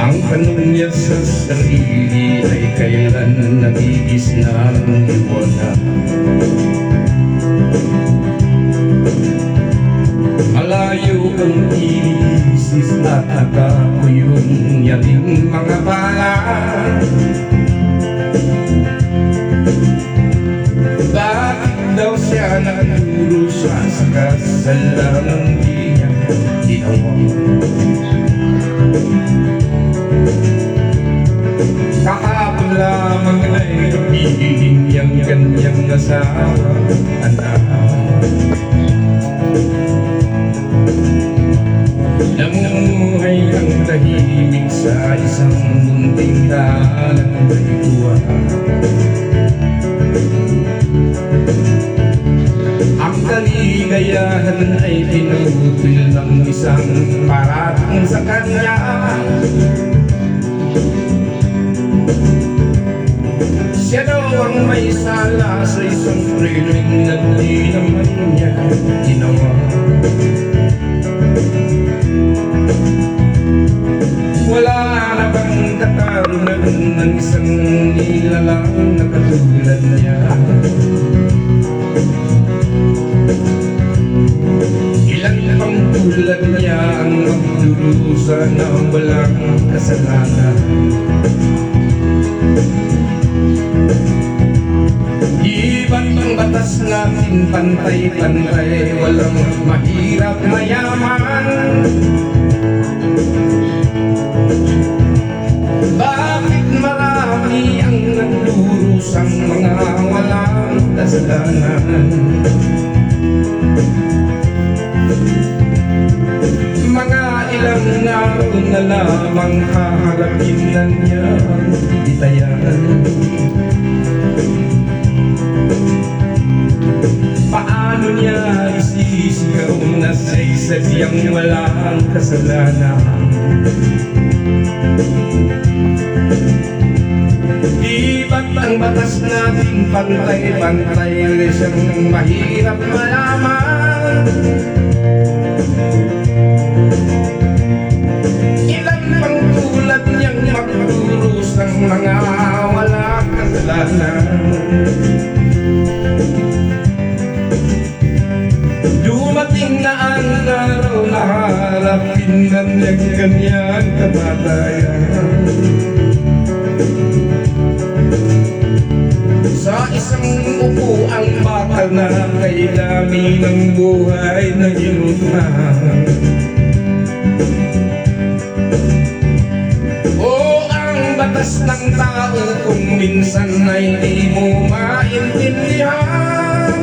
Ang tanong niya sa sarili ay kailan nagigis ng iwanan. Malayo ang isis at nakakuyong yaring mga bala. Bakit daw siya nagdurusa sa kasalanan di niya ginawa? Kahapon lamang ay kapiling niyang kanyang asawa, anak. Namumuhay ang tahimik sa isang munting daan ng baytuwa. Ang kaligayahan ay pinutol ng isang parating sa kanya. Siya daw ang may sala sa isang krimen na di naman niya ginawa. Wala na bang katarunan ng isang nilalang na katulad niya? Ilan pang tulad niya ang magdurusa na walang kasalanan? Di ba't ang batas natin pantay-pantay, walang mahirap mayaman? Bakit marami ang nagdurusang mga walang kasalanan? Mga ilang araw na lamang haharapin na niya bitayan. Paano niya isisigaw na siya'y sadyang walang kasalanan? Di ba't ang batas natin pantay-pantay, siyang mahirap malaman? Ilan pang tulad niyang magdurusang mga walang kasalanan? Dumating na ang araw na harapin na niyang kanyang kamatayan. Sa isang upuang bakal na kay dami ng buhay na ginutang. O ang batas ng tao kung minsan ay di mo maintindihan.